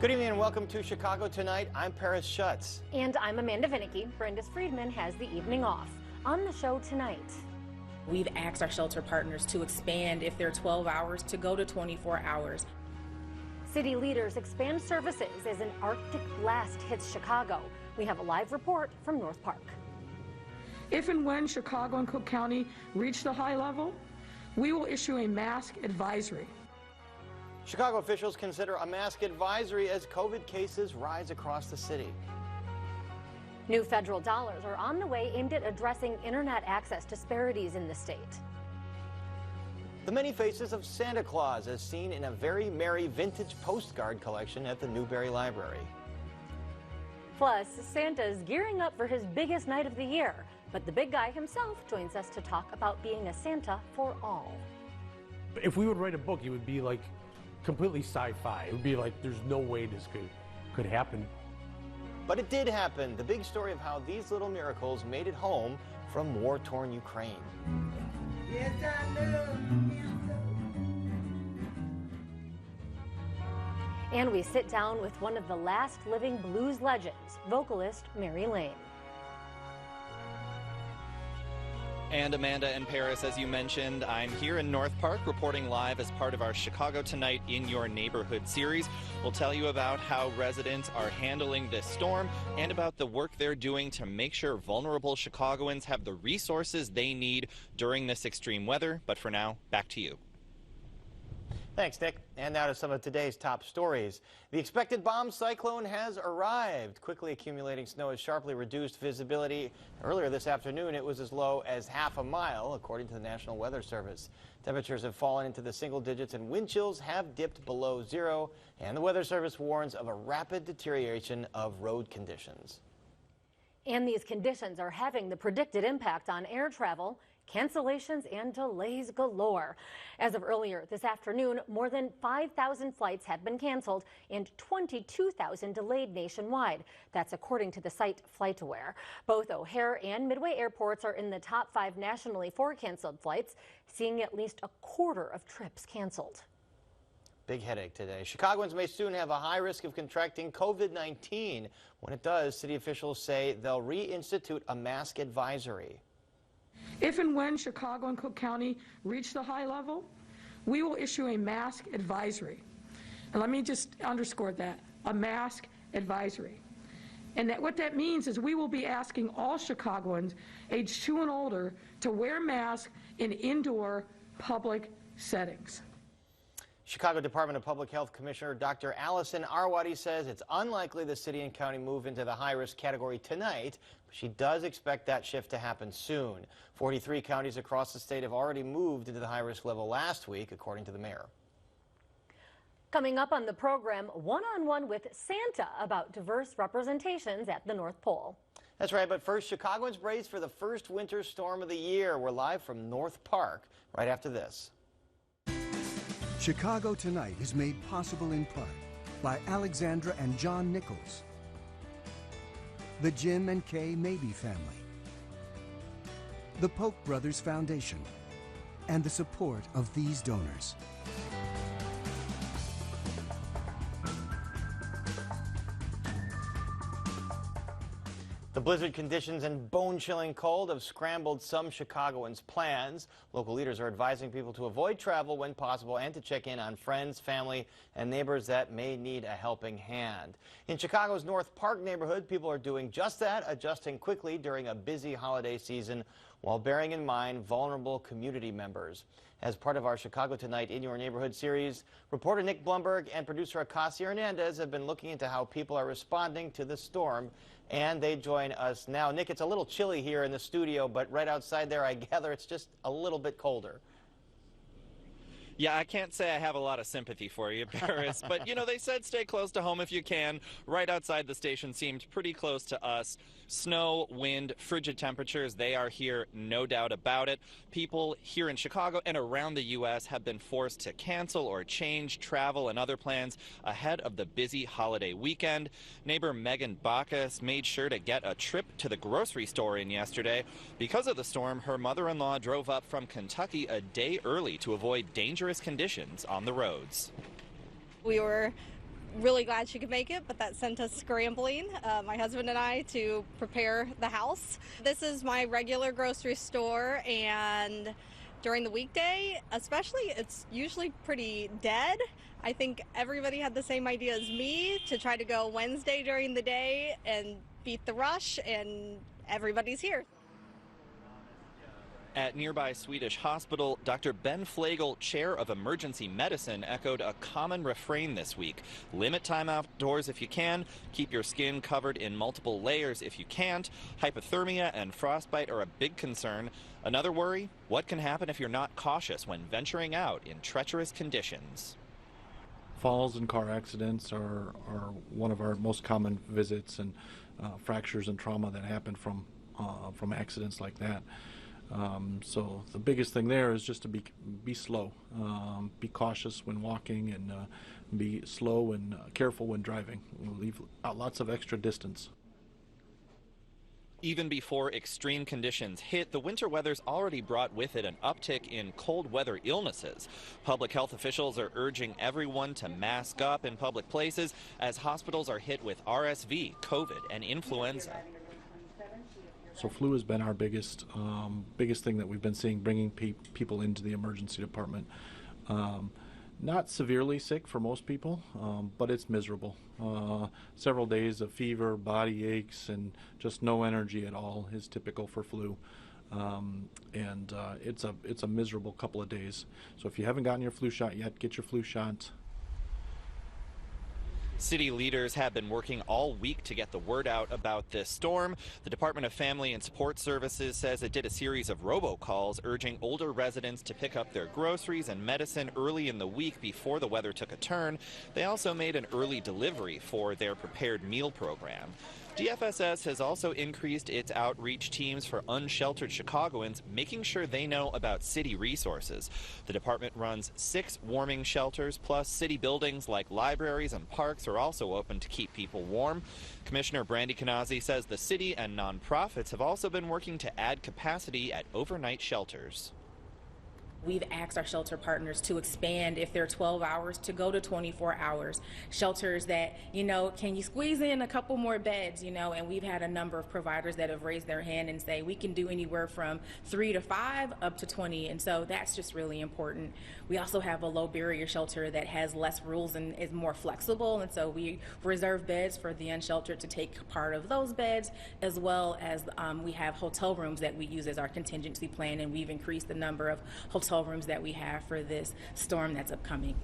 Good evening and welcome to Chicago Tonight. I'm Paris Schutz. And I'm Amanda Vinicky. Brandis Friedman has the evening off. On the show tonight, we've asked our shelter partners to expand if they're 12 hours to go to 24 hours. City leaders expand services as an Arctic blast hits Chicago. We have a live report from North Park. If and when Chicago and Cook County reach the high level, we will issue a mask advisory. Chicago officials consider a mask advisory as COVID cases rise across the city. New federal dollars are on the way aimed at addressing internet access disparities in the state. The many faces of Santa Claus as seen in a very merry vintage postcard collection at the Newberry Library. Plus, Santa's gearing up for his biggest night of the year, but the big guy himself joins us to talk about being a Santa for all. If we would write a book, it would be like completely sci-fi. It would be like there's no way this could happen. But it did happen. The big story of how these little miracles made it home from war-torn Ukraine. Yes, I know. And we sit down with one of the last living blues legends, vocalist Mary Lane. And Amanda and Paris, as you mentioned, I'm here in North Park reporting live as part of our Chicago Tonight in Your Neighborhood series. We'll tell you about how residents are handling this storm and about the work they're doing to make sure vulnerable Chicagoans have the resources they need during this extreme weather. But for now, back to you. Thanks, Nick. And now to some of today's top stories. The expected bomb cyclone has arrived. Quickly accumulating snow has sharply reduced visibility. Earlier this afternoon, it was as low as half a mile, according to the National Weather Service. Temperatures have fallen into the single digits and wind chills have dipped below zero. And the Weather Service warns of a rapid deterioration of road conditions. And these conditions are having the predicted impact on air travel. Cancellations and delays galore. As of earlier this afternoon, more than 5,000 flights have been canceled and 22,000 delayed nationwide. That's according to the site FlightAware. Both O'Hare and Midway airports are in the top 5 nationally for canceled flights, seeing at least a quarter of trips canceled. Big headache today. Chicagoans may soon have a high risk of contracting COVID-19. When it does, city officials say they'll reinstitute a mask advisory. If and when Chicago and Cook County reach the high level, we will issue a mask advisory. And let me just underscore that, a mask advisory. And that what that means is we will be asking all Chicagoans age 2 and older to wear masks in indoor public settings. Chicago Department of Public Health Commissioner Dr. Allison Arwady says it's unlikely the city and county move into the high-risk category tonight, but she does expect that shift to happen soon. 43 counties across the state have already moved into the high-risk level last week, according to the mayor. Coming up on the program, one-on-one with Santa about diverse representations at the North Pole. That's right, but first, Chicagoans brace for the first winter storm of the year. We're live from North Park right after this. Chicago Tonight is made possible in part by Alexandra and John Nichols, the Jim and Kay Mabey family, the Polk Brothers Foundation, and the support of these donors. The blizzard conditions and bone-chilling cold have scrambled some Chicagoans' plans. Local leaders are advising people to avoid travel when possible and to check in on friends, family, and neighbors that may need a helping hand. In Chicago's North Park neighborhood, people are doing just that, adjusting quickly during a busy holiday season while bearing in mind vulnerable community members. As part of our Chicago Tonight in Your Neighborhood series, reporter Nick Blumberg and producer Acacia Hernandez have been looking into how people are responding to the storm, and they join us now. Nick, it's a little chilly here in the studio, but right outside there, I gather it's just a little bit colder. Yeah, I can't say I have a lot of sympathy for you, Paris, but you know, they said stay close to home if you can. Right outside the station seemed pretty close to us. Snow, wind, frigid temperatures, they are here, no doubt about it. People here in Chicago and around the U.S. have been forced to cancel or change travel and other plans ahead of the busy holiday weekend. Neighbor Megan Bacchus made sure to get a trip to the grocery store in yesterday. Because of the storm, her mother-in-law drove up from Kentucky a day early to avoid dangerous conditions on the roads. We were really glad she could make it, but that sent us scrambling, my husband and I, to prepare the house. This is my regular grocery store, and during the weekday, especially, it's usually pretty dead. I think everybody had the same idea as me, to try to go Wednesday during the day and beat the rush, and everybody's here. At nearby Swedish hospital, Dr. Ben Flagel, chair of emergency medicine, echoed a common refrain this week. Limit time outdoors if you can. Keep your skin covered in multiple layers if you can't. Hypothermia and frostbite are a big concern. Another worry, what can happen if you're not cautious when venturing out in treacherous conditions? Falls and car accidents are one of our most common visits, and fractures and trauma that happen from accidents like that. So the biggest thing there is just to be slow, be cautious when walking, and be slow and careful when driving. We'll leave out lots of extra distance. Even before extreme conditions hit, the winter weather's already brought with it an uptick in cold weather illnesses. Public health officials are urging everyone to mask up in public places as hospitals are hit with RSV, COVID, and influenza. So flu has been our biggest thing that we've been seeing, bringing people into the emergency department. Not severely sick for most people, but it's miserable. Several days of fever, body aches, and just no energy at all is typical for flu. It's a miserable couple of days. So if you haven't gotten your flu shot yet, get your flu shot. City leaders have been working all week to get the word out about this storm. The Department of Family and Support Services says it did a series of robocalls urging older residents to pick up their groceries and medicine early in the week before the weather took a turn. They also made an early delivery for their prepared meal program. DFSS has also increased its outreach teams for unsheltered Chicagoans, making sure they know about city resources. The department runs 6 warming shelters, plus city buildings like libraries and parks are also open to keep people warm. Commissioner Brandy Kanazi says the city and nonprofits have also been working to add capacity at overnight shelters. We've asked our shelter partners to expand, if they're 12 hours, to go to 24 hours. Shelters that, can you squeeze in a couple more beds, and we've had a number of providers that have raised their hand and say we can do anywhere from 3 to 5 up to 20, and so that's just really important. We also have a low barrier shelter that has less rules and is more flexible, and so we reserve beds for the unsheltered to take part of those beds, as well as we have hotel rooms that we use as our contingency plan, and we've increased the number of hotel rooms that we have for this storm that's upcoming.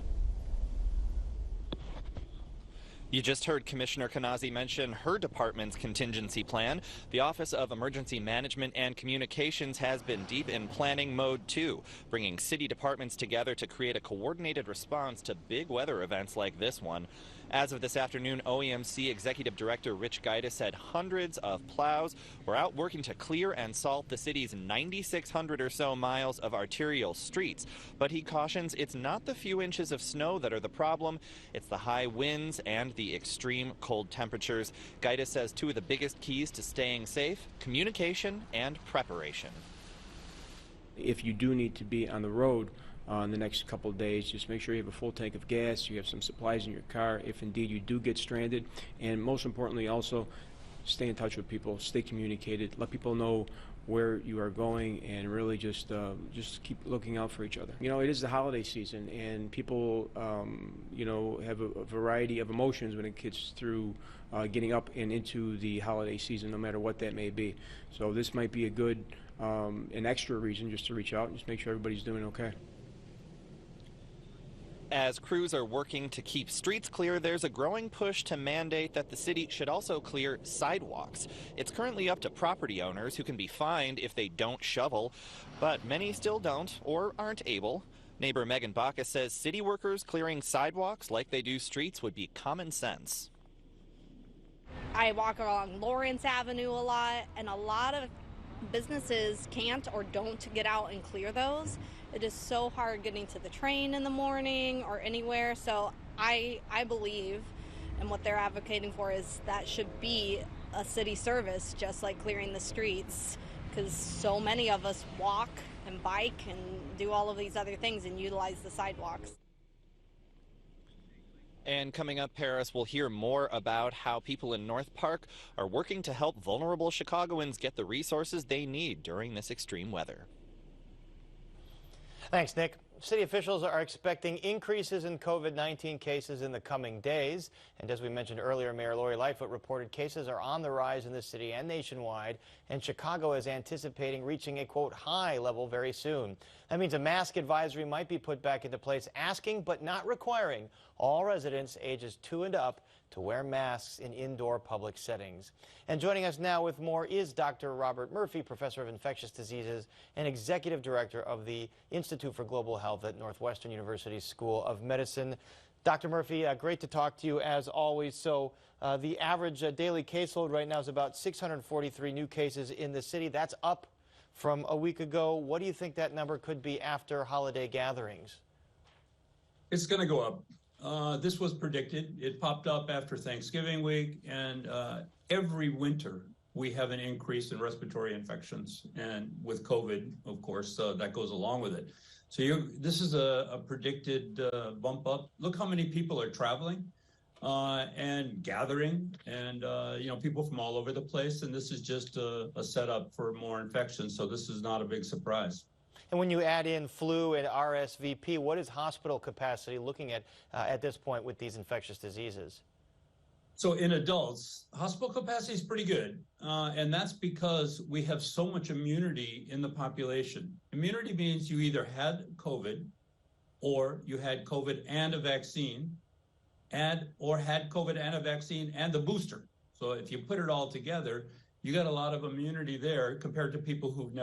You just heard Commissioner Kanazi mention her department's contingency plan. The Office of Emergency Management and Communications has been deep in planning mode too, bringing city departments together to create a coordinated response to big weather events like this one. As of this afternoon, OEMC Executive Director Rich Gaitis said hundreds of plows were out working to clear and salt the city's 9,600 or so miles of arterial streets. But he cautions it's not the few inches of snow that are the problem, it's the high winds and the extreme cold temperatures. Gaitis says 2 of the biggest keys to staying safe: communication and preparation. If you do need to be on the road in the next couple of days, just make sure you have a full tank of gas, you have some supplies in your car if indeed you do get stranded, and most importantly also stay in touch with people, stay communicated, let people know where you are going, and really just keep looking out for each other. It is the holiday season, and people have a variety of emotions when it gets through getting up and into the holiday season, no matter what that may be. So this might be a good an extra reason just to reach out and just make sure everybody's doing okay. As crews are working to keep streets clear, there's a growing push to mandate that the city should also clear sidewalks. It's currently up to property owners, who can be fined if they don't shovel, but many still don't or aren't able. Neighbor Megan Bacchus says city workers clearing sidewalks like they do streets would be common sense. I walk along Lawrence Avenue a lot, and a lot of businesses can't or don't get out and clear those. It is so hard getting to the train in the morning or anywhere, so I believe, and what they're advocating for is that should be a city service, just like clearing the streets, because so many of us walk and bike and do all of these other things and utilize the sidewalks. And coming up, Paris, we'll hear more about how people in North Park are working to help vulnerable Chicagoans get the resources they need during this extreme weather. Thanks, Nick. City officials are expecting increases in COVID-19 cases in the coming days. And as we mentioned earlier, Mayor Lori Lightfoot reported cases are on the rise in the city and nationwide, and Chicago is anticipating reaching a, quote, high level very soon. That means a mask advisory might be put back into place, asking but not requiring all residents ages 2 and up to wear masks in indoor public settings. And joining us now with more is Dr. Robert Murphy, professor of infectious diseases and executive director of the Institute for Global Health at Northwestern University School of Medicine. Dr. Murphy, great to talk to you as always. So the average daily caseload right now is about 643 new cases in the city. That's up from a week ago. What do you think that number could be after holiday gatherings? It's going to go up. This was predicted. It popped up after Thanksgiving week, and every winter we have an increase in respiratory infections, and with COVID, of course, that goes along with it. So this is a predicted bump up. Look how many people are traveling and gathering, and people from all over the place, and this is just a setup for more infections, so this is not a big surprise. And when you add in flu and RSVP, what is hospital capacity looking at this point with these infectious diseases? So in adults, hospital capacity is pretty good, and that's because we have so much immunity in the population. Immunity means you either had COVID, or you had COVID and a vaccine, or had COVID and a vaccine and the booster. So if you put it all together, you got a lot of immunity there compared to people who've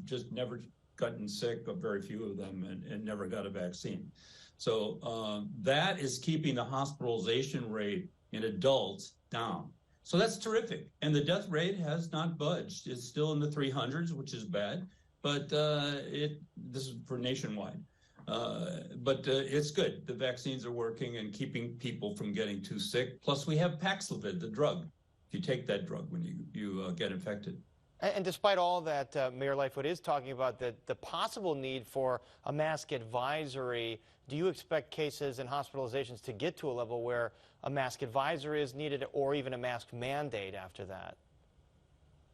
just never gotten sick, or very few of them, and never got a vaccine. So that is keeping the hospitalization rate in adults down. So that's terrific. And the death rate has not budged. It's still in the 300s, which is bad, but this is for nationwide. But it's good. The vaccines are working and keeping people from getting too sick. Plus we have Paxlovid, the drug, if you take that drug when you get infected. And despite all that, Mayor Lightfoot is talking about the possible need for a mask advisory. Do you expect cases and hospitalizations to get to a level where a mask advisory is needed, or even a mask mandate after that?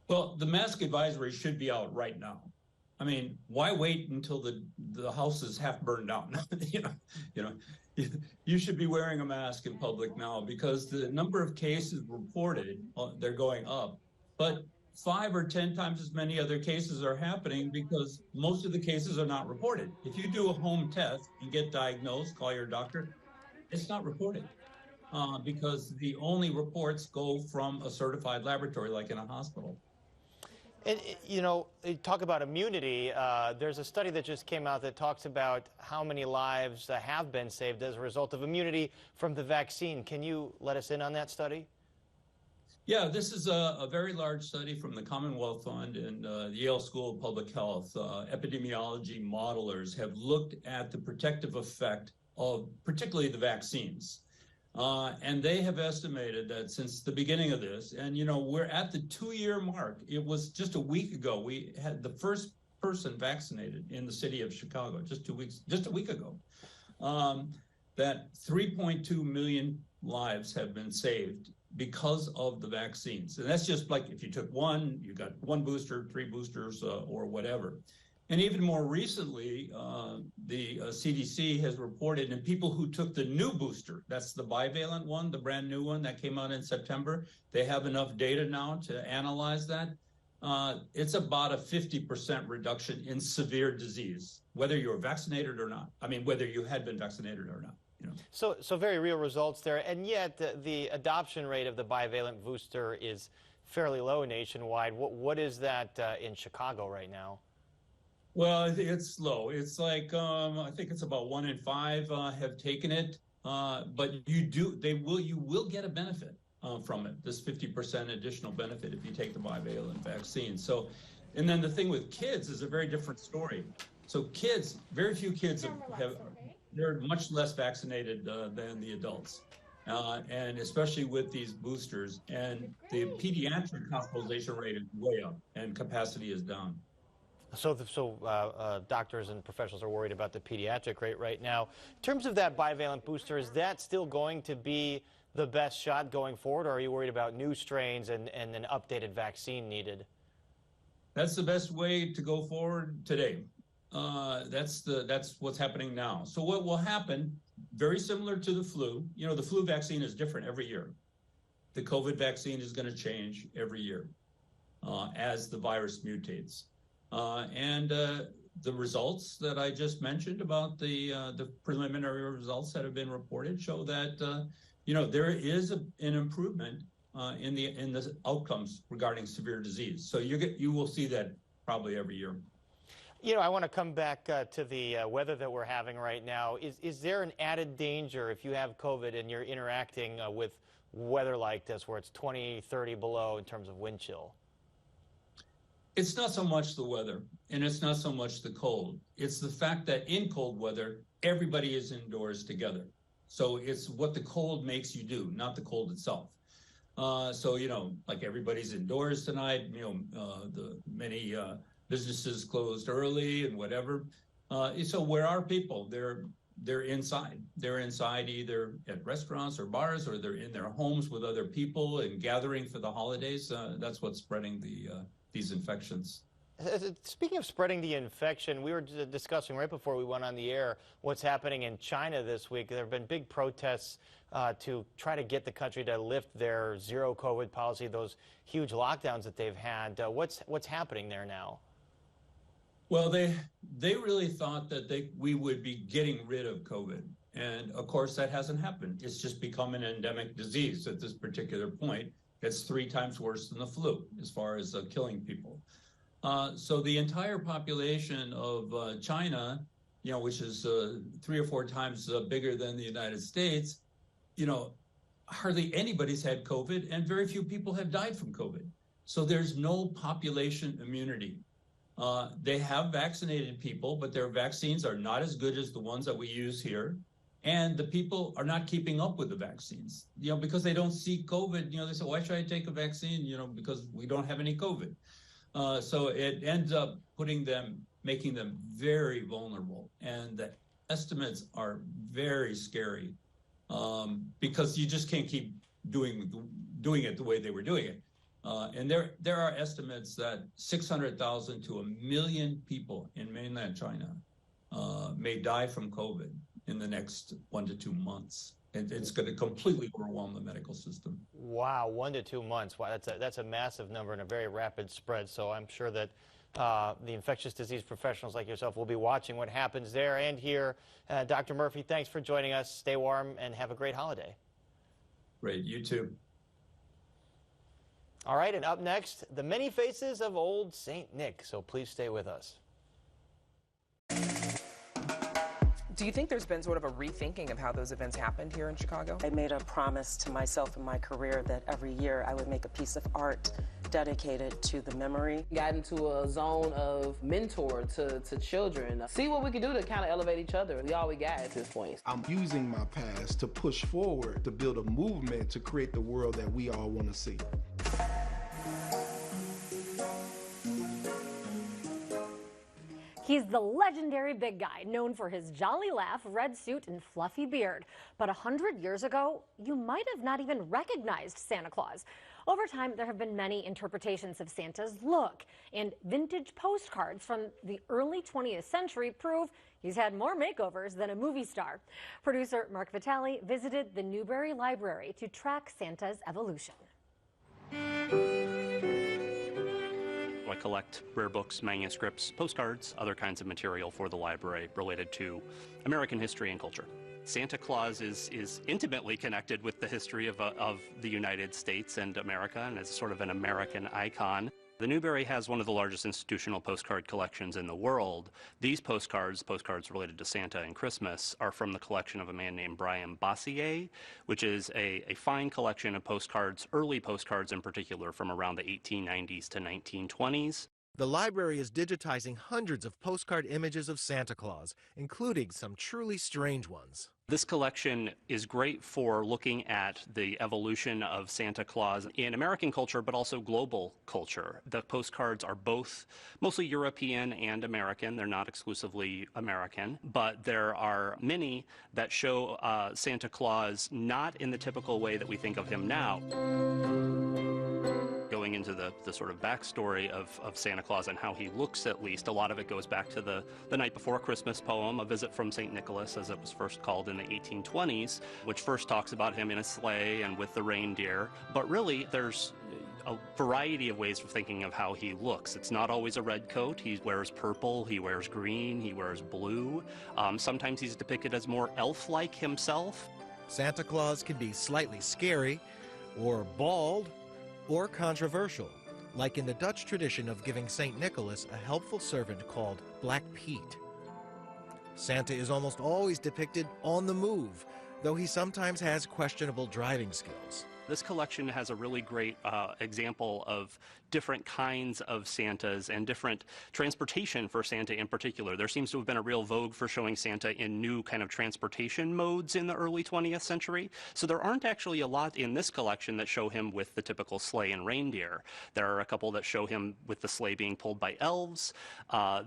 Well, the mask advisory should be out right now. I mean, why wait until the house is half burned down? You should be wearing a mask in public now, because the number of cases reported, they're going up. But 5 or 10 times as many other cases are happening because most of the cases are not reported. If you do a home test and get diagnosed, call your doctor, it's not reported because the only reports go from a certified laboratory like in a hospital. And, you talk about immunity. There's a study that just came out that talks about how many lives have been saved as a result of immunity from the vaccine. Can you let us in on that study? Yeah, this is a very large study from the Commonwealth Fund and the Yale School of Public Health. Epidemiology modelers have looked at the protective effect of particularly the vaccines. And they have estimated that since the beginning of this, and we're at the 2-year mark. It was just a week ago. We had the first person vaccinated in the city of Chicago, just a week ago. That 3.2 million lives have been saved because of the vaccines. And that's just like if you took one, you got 1 booster, 3 boosters, or whatever. And even more recently, the CDC has reported in people who took the new booster, that's the bivalent one, the brand new one that came out in September, they have enough data now to analyze that. It's about a 50% reduction in severe disease, whether you're vaccinated or not. I mean, whether you had been vaccinated or not. So very real results there, and yet the adoption rate of the bivalent booster is fairly low nationwide. What is that in Chicago right now? Well, it's low. It's like I think it's about 1 in 5 have taken it, but you will get a benefit from it. This 50% additional benefit if you take the bivalent vaccine. So, and then the thing with kids is a very different story. So kids, very few kids they're much less vaccinated than the adults, and especially with these boosters. And the pediatric hospitalization rate is way up, and capacity is down. So, doctors and professionals are worried about the pediatric rate right now. In terms of that bivalent booster, is that still going to be the best shot going forward, or are you worried about new strains and an updated vaccine needed? That's the best way to go forward today. That's what's happening now. So what will happen, very similar to the flu, you know, the flu vaccine is different every year. The COVID vaccine is going to change every year as the virus mutates. The results that I just mentioned about the preliminary results that have been reported show that you know, there is an improvement in the outcomes regarding severe disease. So you will see that probably every year. You know, I want to come back to the weather that we're having right now. Is there an added danger if you have COVID and you're interacting with weather like this, where it's 20, 30 below in terms of wind chill? It's not so much the weather, and it's not so much the cold. It's the fact that in cold weather, everybody is indoors together. So it's what the cold makes you do, not the cold itself. So, you know, like everybody's indoors tonight, you know, the many businesses closed early and whatever. So where are people? They're inside. They're inside either at restaurants or bars, or they're in their homes with other people and gathering for the holidays. That's what's spreading these infections. Speaking of spreading the infection, we were discussing right before we went on the air what's happening in China this week. There have been big protests to try to get the country to lift their zero COVID policy, those huge lockdowns that they've had. What's happening there now? Well, they really thought that we would be getting rid of COVID. And of course, that hasn't happened. It's just become an endemic disease at this particular point. It's 3 times worse than the flu as far as killing people. So the entire population of China, you know, which is 3 or 4 times bigger than the United States, you know, hardly anybody's had COVID, and very few people have died from COVID. So there's no population immunity. They have vaccinated people, but their vaccines are not as good as the ones that we use here. And the people are not keeping up with the vaccines, you know, because they don't see COVID. You know, they say, why should I take a vaccine? You know, because we don't have any COVID. So it ends up making them very vulnerable. And the estimates are very scary because you just can't keep doing it the way they were doing it. And there are estimates that 600,000 to 1 million people in mainland China may die from COVID in the next 1 to 2 months. And it's going to completely overwhelm the medical system. Wow, 1 to 2 months. Wow, that's a massive number and a very rapid spread. So I'm sure that the infectious disease professionals like yourself will be watching what happens there and here. Dr. Murphy, thanks for joining us. Stay warm and have a great holiday. Great, you too. All right, and up next, the many faces of old Saint Nick. So please stay with us. Do you think there's been sort of a rethinking of how those events happened here in Chicago? I made a promise to myself in my career that every year I would make a piece of art dedicated to the memory. Got into a zone of mentor to children. See what we can do to kind of elevate each other. We all we got at this point. I'm using my past to push forward, to build a movement to create the world that we all want to see. He's the legendary big guy, known for his jolly laugh, red suit, and fluffy beard. But 100 years ago, you might have not even recognized Santa Claus. Over time, there have been many interpretations of Santa's look, and vintage postcards from the early 20th century prove he's had more makeovers than a movie star. Producer Mark Vitale visited the Newberry Library to track Santa's evolution. I collect rare books, manuscripts, postcards, other kinds of material for the library related to American history and culture. Santa Claus is intimately connected with the history of the United States and America, and is sort of an American icon. The Newberry has one of the largest institutional postcard collections in the world. These postcards related to Santa and Christmas, are from the collection of a man named Brian Bossier, which is a fine collection of postcards, early postcards in particular, from around the 1890s to 1920s. The library is digitizing hundreds of postcard images of Santa Claus, including some truly strange ones. This collection is great for looking at the evolution of Santa Claus in American culture, but also global culture. The postcards are both mostly European and American. They're not exclusively American, but there are many that show Santa Claus not in the typical way that we think of him now. Going into the sort of backstory of Santa Claus and how he looks, at least, a lot of it goes back to the Night Before Christmas poem, A Visit from St. Nicholas, as it was first called in the 1820s, which first talks about him in a sleigh and with the reindeer. But really, there's a variety of ways of thinking of how he looks. It's not always a red coat. He wears purple, he wears green, he wears blue. Sometimes he's depicted as more elf-like himself. Santa Claus can be slightly scary, or bald, or controversial, like in the Dutch tradition of giving St. Nicholas a helpful servant called Black Pete. Santa is almost always depicted on the move, though he sometimes has questionable driving skills. This collection has a really great example of different kinds of Santas and different transportation for Santa in particular. There seems to have been a real vogue for showing Santa in new kind of transportation modes in the early 20th century. So there aren't actually a lot in this collection that show him with the typical sleigh and reindeer. There are a couple that show him with the sleigh being pulled by elves.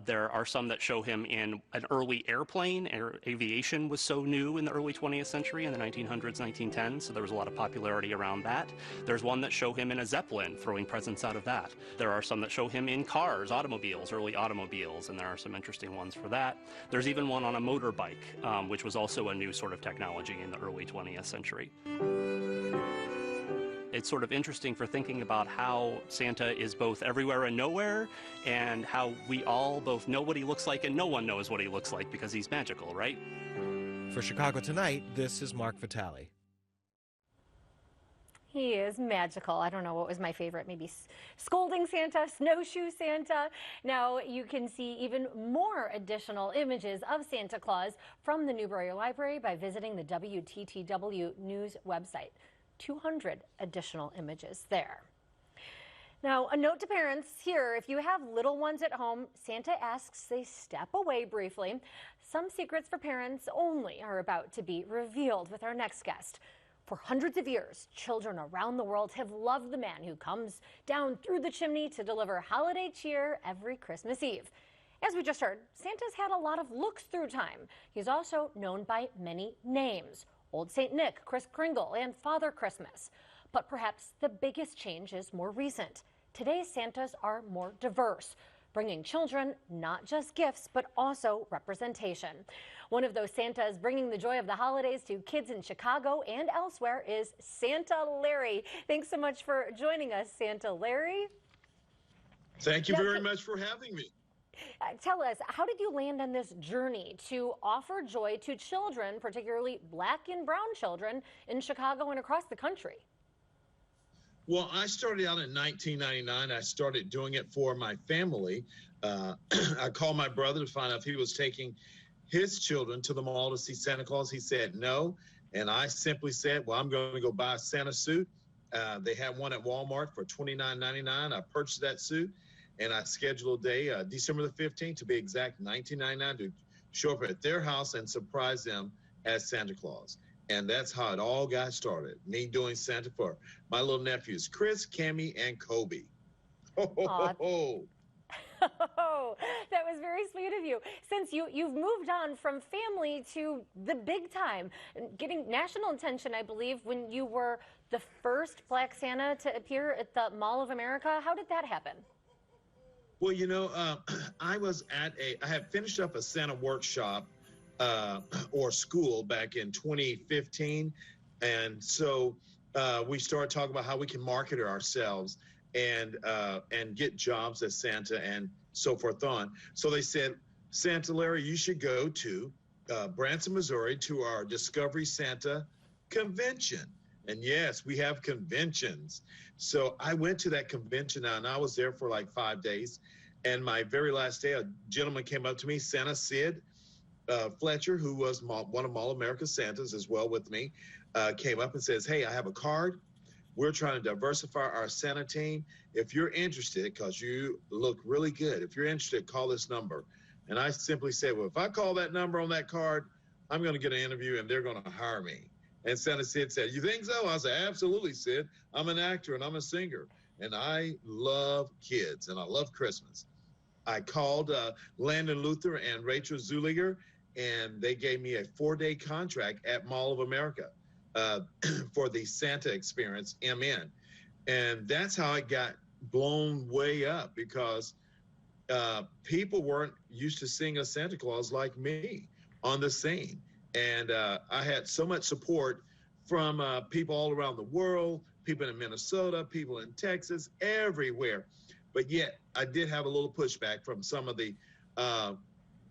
There are some that show him in an early airplane. Aviation was so new in the early 20th century, in the 1900s, 1910s, so there was a lot of popularity around that. There's one that show him in a Zeppelin, throwing presents out of that. There are some that show him in cars, automobiles, early automobiles, and there are some interesting ones for that. There's even one on a motorbike, which was also a new sort of technology in the early 20th century. It's sort of interesting for thinking about how Santa is both everywhere and nowhere, and how we all both know what he looks like and no one knows what he looks like because he's magical, right? For Chicago Tonight, this is Mark Vitale. He is magical. I don't know what was my favorite, maybe scolding Santa, snowshoe Santa. Now you can see even more additional images of Santa Claus from the Newberry Library by visiting the WTTW news website. 200 additional images there. Now, a note to parents here, if you have little ones at home, Santa asks they step away briefly. Some secrets for parents only are about to be revealed with our next guest. For hundreds of years, children around the world have loved the man who comes down through the chimney to deliver holiday cheer every Christmas Eve. As we just heard, Santa's had a lot of looks through time. He's also known by many names: Old St. Nick, Kris Kringle, and Father Christmas. But perhaps the biggest change is more recent. Today's Santas are more diverse, bringing children not just gifts, but also representation. One of those Santas bringing the joy of the holidays to kids in Chicago and elsewhere is Santa Larry. Thanks so much for joining us, Santa Larry. Thank you very much for having me. Tell us, how did you land on this journey to offer joy to children, particularly black and brown children, in Chicago and across the country? Well, I started out in 1999. I started doing it for my family. I called my brother to find out if he was taking his children to the mall to see Santa Claus. He said no. And I simply said, well, I'm going to go buy a Santa suit. They had one at Walmart for $29.99. I purchased that suit, and I scheduled a day, December the 15th, to be exact, 1999, to show up at their house and surprise them as Santa Claus. And that's how it all got started, me doing Santa for my little nephews, Chris, Cammie, and Kobe. Ho, ho, ho, ho. Oh, that was very sweet of you. Since you've moved on from family to the big time, getting national attention, I believe, when you were the first Black Santa to appear at the Mall of America. How did that happen? Well, you know, I had finished up a Santa workshop or school back in 2015. And so we started talking about how we can market ourselves and get jobs as Santa and so forth on. So they said, Santa Larry, you should go to Branson, Missouri, to our Discovery Santa convention. And yes, we have conventions. So I went to that convention now, and I was there for like 5 days. And my very last day, a gentleman came up to me, Santa Sid Fletcher, who was one of Mall America Santas as well with me, came up and says, hey, I have a card. We're trying to diversify our Santa team. If you're interested, because you look really good, if you're interested, call this number. And I simply say, well, if I call that number on that card, I'm going to get an interview and they're going to hire me. And Santa Sid said, you think so? I said, absolutely, Sid. I'm an actor and I'm a singer. And I love kids and I love Christmas. I called Landon Luther and Rachel Zuliger, and they gave me a 4-day contract at Mall of America for the Santa Experience MN. And that's how it got blown way up, because people weren't used to seeing a Santa Claus like me on the scene. And I had so much support from people all around the world, people in Minnesota, people in Texas, everywhere. But yet I did have a little pushback from some of the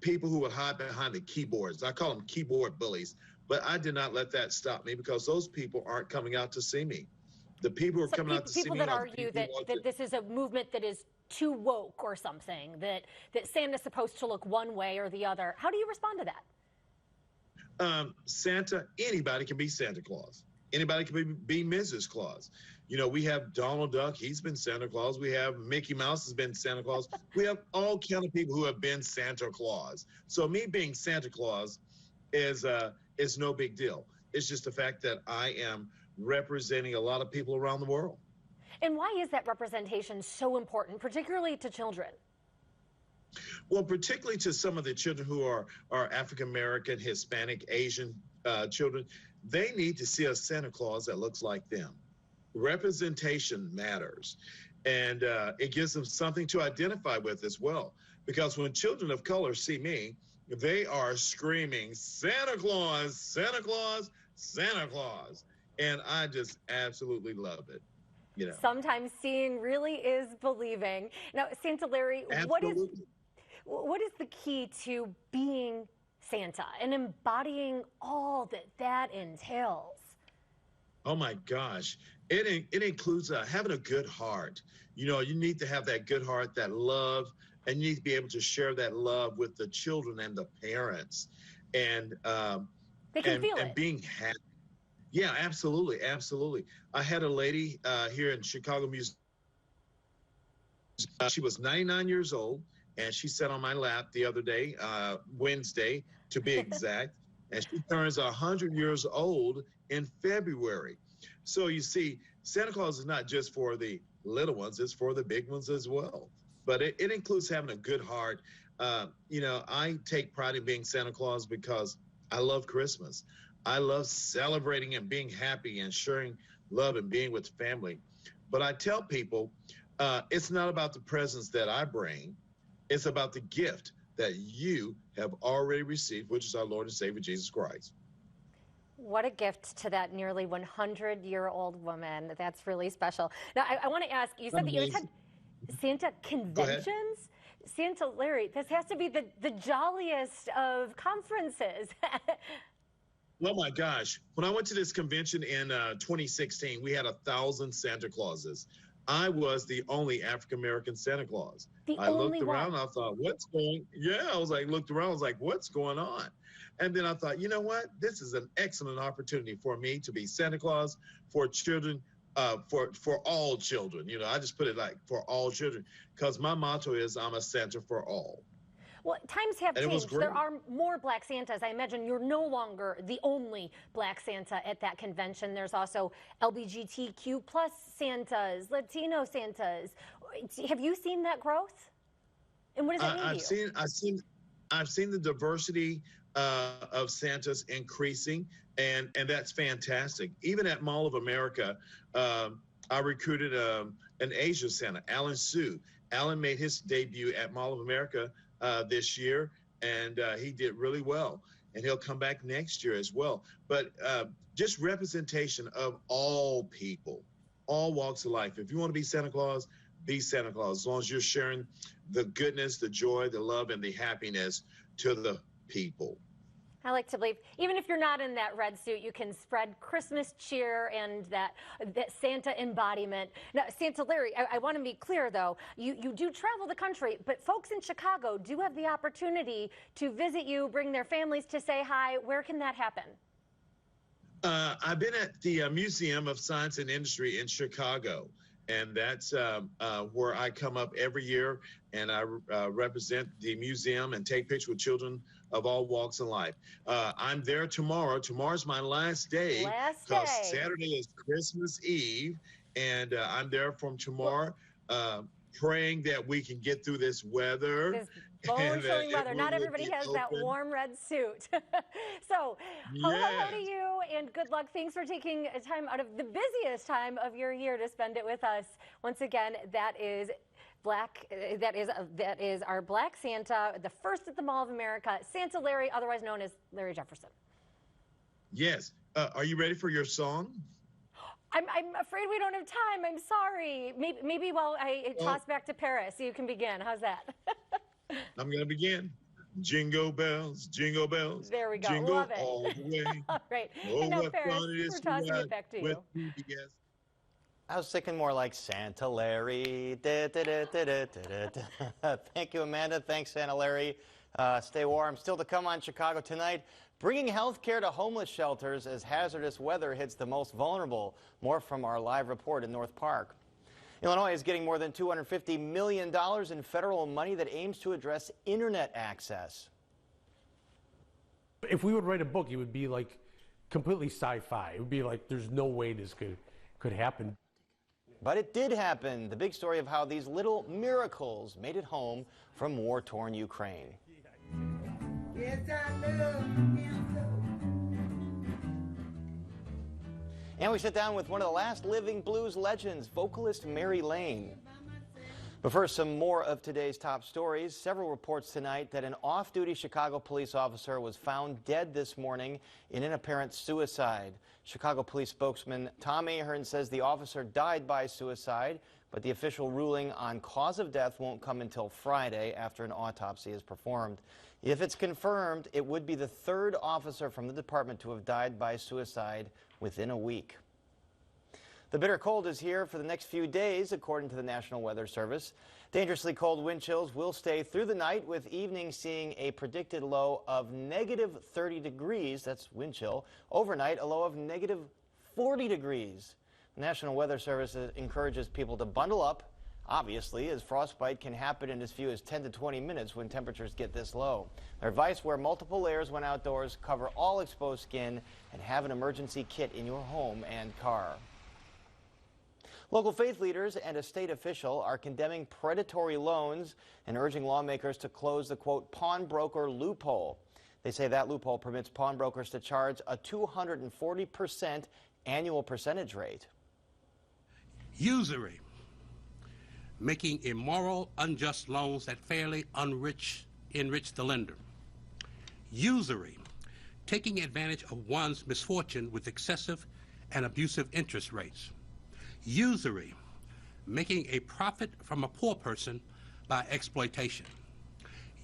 people who would hide behind the keyboards. I call them keyboard bullies. But I did not let that stop me, because those people aren't coming out to see me. The people who are coming out to see me. People that argue that this is a movement that is too woke or something, that Santa's supposed to look one way or the other. How do you respond to that? Santa, anybody can be Santa Claus. Anybody can be Mrs. Claus. You know, we have Donald Duck, he's been Santa Claus. We have Mickey Mouse has been Santa Claus. We have all kind of people who have been Santa Claus. So me being Santa Claus is no big deal. It's just the fact that I am representing a lot of people around the world. And why is that representation so important, particularly to children? Well, particularly to some of the children who are African American, Hispanic, Asian children, they need to see a Santa Claus that looks like them. Representation matters, and it gives them something to identify with as well. Because when children of color see me, they are screaming, Santa Claus, Santa Claus, Santa Claus. And I just absolutely love it. You know, sometimes seeing really is believing. Now, Santa Larry, what is the key to being Santa and embodying all that entails? Oh my gosh, it includes having a good heart. You know, you need to have that good heart, that love, and you need to be able to share that love with the children and the parents, and they can feel it. Being happy. Yeah, absolutely, absolutely. I had a lady here in Chicago Museum. She was 99 years old, and she sat on my lap the other day, Wednesday to be exact, and she turns 100 years old in February. So you see, Santa Claus is not just for the little ones, it's for the big ones as well. But it includes having a good heart. You know, I take pride in being Santa Claus because I love Christmas. I love celebrating and being happy and sharing love and being with family. But I tell people, it's not about the presents that I bring. It's about the gift that you have already received, which is our Lord and Savior, Jesus Christ. What a gift to that nearly 100-year-old woman. That's really special. Now, I want to ask, you said that you had Santa conventions? Santa Larry, this has to be the jolliest of conferences. Oh my gosh. When I went to this convention in 2016, we had 1,000 Santa Clauses. I was the only African-American Santa Claus. I looked around, I thought, looked around, I was like, what's going on? And then I thought, you know what? This is an excellent opportunity for me to be Santa Claus for children, for all children. You know, I just put it like for all children, because my motto is I'm a Santa for all. Well, times have changed. There are more Black Santas. I imagine you're no longer the only Black Santa at that convention. There's also LGBTQ plus Santas, Latino Santas. Have you seen that growth? And what does it mean to you? I've seen the diversity of Santas increasing, and that's fantastic. Even at Mall of America, I recruited an Asian Santa, Alan Sue. Alan made his debut at Mall of America this year, and he did really well, and he'll come back next year as well. But just representation of all people, all walks of life. If you want to be Santa Claus, be Santa Claus, as long as you're sharing the goodness, the joy, the love, and the happiness to the people. I like to believe, even if you're not in that red suit, you can spread Christmas cheer and that Santa embodiment. Now, Santa Larry, I want to be clear, though. You do travel the country, but folks in Chicago do have the opportunity to visit you, bring their families to say hi. Where can that happen? I've been at the Museum of Science and Industry in Chicago, and that's where I come up every year, and I represent the museum and take pictures with children of all walks of life. I'm there tomorrow. Tomorrow's my last day. Because Saturday is Christmas Eve, and I'm there from tomorrow, praying that we can get through this weather. This bone-chilling weather. Not everybody has that warm red suit. So, hello to you, and good luck. Thanks for taking time out of the busiest time of your year to spend it with us. Once again, that is our Black Santa, the first at the Mall of America, Santa Larry, otherwise known as Larry Jefferson. Yes. Are you ready for your song? I'm afraid we don't have time. I'm sorry. Maybe while I toss back to Paris, you can begin. How's that? I'm going to begin. Jingle bells, jingle bells. There we go. Jingle Love it. all the way. All right. Oh, And now, what Paris, fun it is we're to tossing ride it back to with you. you, yes. I was thinking more like Santa Larry. Da, da, da, da, da, da, da. Thank you, Amanda. Thanks, Santa Larry. Stay warm. Still to come on Chicago tonight. Bringing health care to homeless shelters as hazardous weather hits the most vulnerable. More from our live report in North Park. Illinois is getting more than $250 million in federal money that aims to address internet access. If we would write a book, it would be like completely sci-fi. It would be like there's no way this could happen. But it did happen. The big story of how these little miracles made it home from war-torn Ukraine. Yes, I love him so. And we sit down with one of the last living blues legends, vocalist Mary Lane. But first, some more of today's top stories. Several reports tonight that an off-duty Chicago police officer was found dead this morning in an apparent suicide. Chicago police spokesman Tom Ahern says the officer died by suicide, but the official ruling on cause of death won't come until Friday after an autopsy is performed. If it's confirmed, it would be the third officer from the department to have died by suicide within a week. The bitter cold is here for the next few days, according to the National Weather Service. Dangerously cold wind chills will stay through the night, with evenings seeing a predicted low of negative 30 degrees. That's wind chill. Overnight, a low of negative 40 degrees. The National Weather Service encourages people to bundle up, obviously, as frostbite can happen in as few as 10 to 20 minutes when temperatures get this low. Their advice: wear multiple layers when outdoors, cover all exposed skin, and have an emergency kit in your home and car. Local faith leaders and a state official are condemning predatory loans and urging lawmakers to close the, quote, pawnbroker loophole. They say that loophole permits pawnbrokers to charge a 240% annual percentage rate. Usury, making immoral, unjust loans that fairly enrich the lender. Usury, taking advantage of one's misfortune with excessive and abusive interest rates. Usury, making a profit from a poor person by exploitation.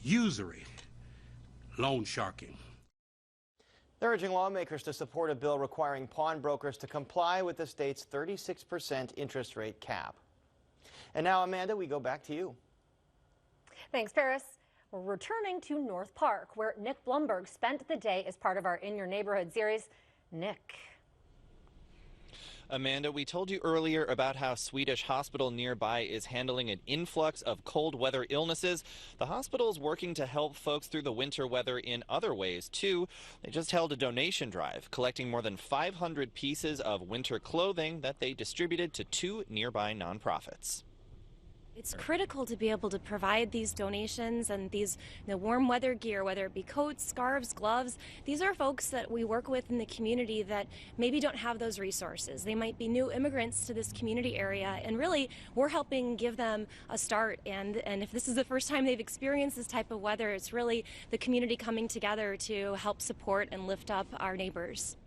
Usury, loan sharking. They're urging lawmakers to support a bill requiring pawnbrokers to comply with the state's 36% interest rate cap. And now, Amanda, we go back to you. Thanks, Paris. We're returning to North Park, where Nick Blumberg spent the day as part of our In Your Neighborhood series. Nick. Amanda, we told you earlier about how Swedish Hospital nearby is handling an influx of cold weather illnesses. The hospital is working to help folks through the winter weather in other ways, too. They just held a donation drive, collecting more than 500 pieces of winter clothing that they distributed to 2 nearby nonprofits. It's critical to be able to provide these donations and these warm weather gear, whether it be coats, scarves, gloves. These are folks that we work with in the community that maybe don't have those resources. They might be new immigrants to this community area, and really we're helping give them a start. And if this is the first time they've experienced this type of weather, it's really the community coming together to help support and lift up our neighbors.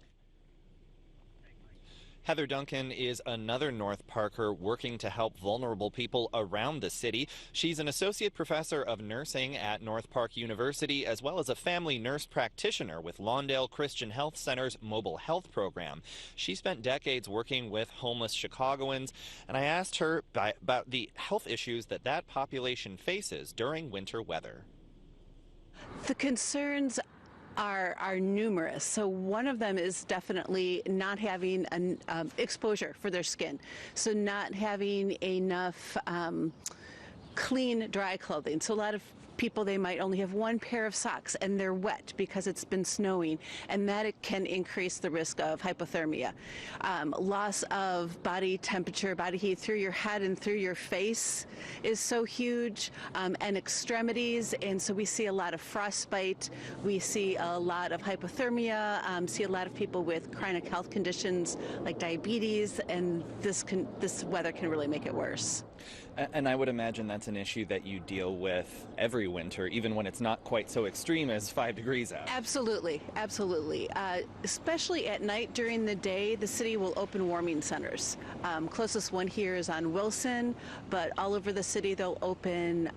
Heather Duncan is another North Parker working to help vulnerable people around the city. She's an associate professor of nursing at North Park University, as well as a family nurse practitioner with Lawndale Christian Health Center's mobile health program. She spent decades working with homeless Chicagoans, and I asked her about the health issues that population faces during winter weather. The concerns are numerous. So one of them is definitely not having an exposure for their skin. So not having enough clean, dry clothing. So a lot of people, they might only have one pair of socks and they're wet because it's been snowing, and that it can increase the risk of hypothermia. Loss of body temperature, body heat through your head and through your face is so huge, and extremities, and so we see a lot of frostbite, we see a lot of hypothermia, see a lot of people with chronic health conditions like diabetes, and this weather can really make it worse. And I would imagine that's an issue that you deal with every winter, even when it's not quite so extreme as 5 degrees out. Absolutely, absolutely. Especially at night. During the day, the city will open warming centers. Closest one here is on Wilson, but all over the city they'll open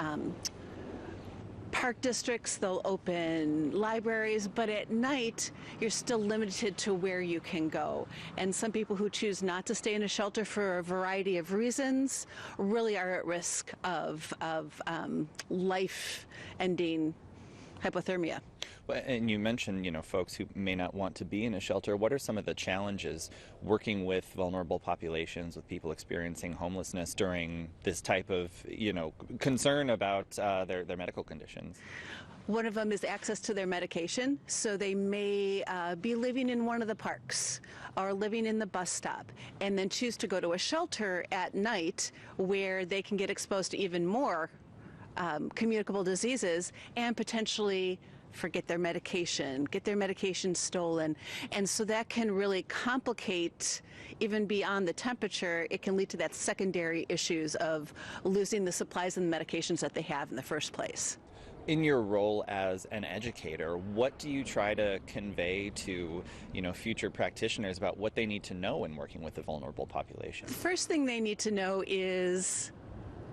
park districts, they'll open libraries, but at night you're still limited to where you can go. And some people who choose not to stay in a shelter for a variety of reasons really are at risk of life-ending hypothermia. And you mentioned, folks who may not want to be in a shelter. What are some of the challenges working with vulnerable populations, with people experiencing homelessness during this type of, concern about their medical conditions? One of them is access to their medication. So they may be living in one of the parks or living in the bus stop and then choose to go to a shelter at night where they can get exposed to even more communicable diseases and potentially forget their medication, get their medication stolen. And so that can really complicate, even beyond the temperature, it can lead to that secondary issues of losing the supplies and the medications that they have in the first place. In your role as an educator, what do you try to convey to, future practitioners about what they need to know when working with a vulnerable population? The first thing they need to know is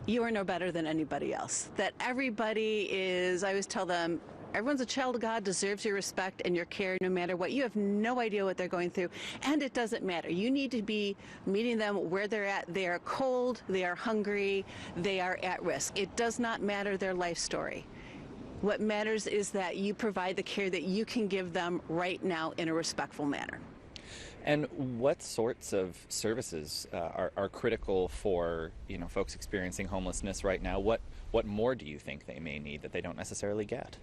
you are no better than anybody else. That everybody is, I always tell them, everyone's a child of God, deserves your respect and your care no matter what. You have no idea what they're going through, and it doesn't matter. You need to be meeting them where they're at. They are cold, they are hungry, they are at risk. It does not matter their life story. What matters is that you provide the care that you can give them right now in a respectful manner. And what sorts of services are critical for folks experiencing homelessness right now? What more do you think they may need that they don't necessarily get?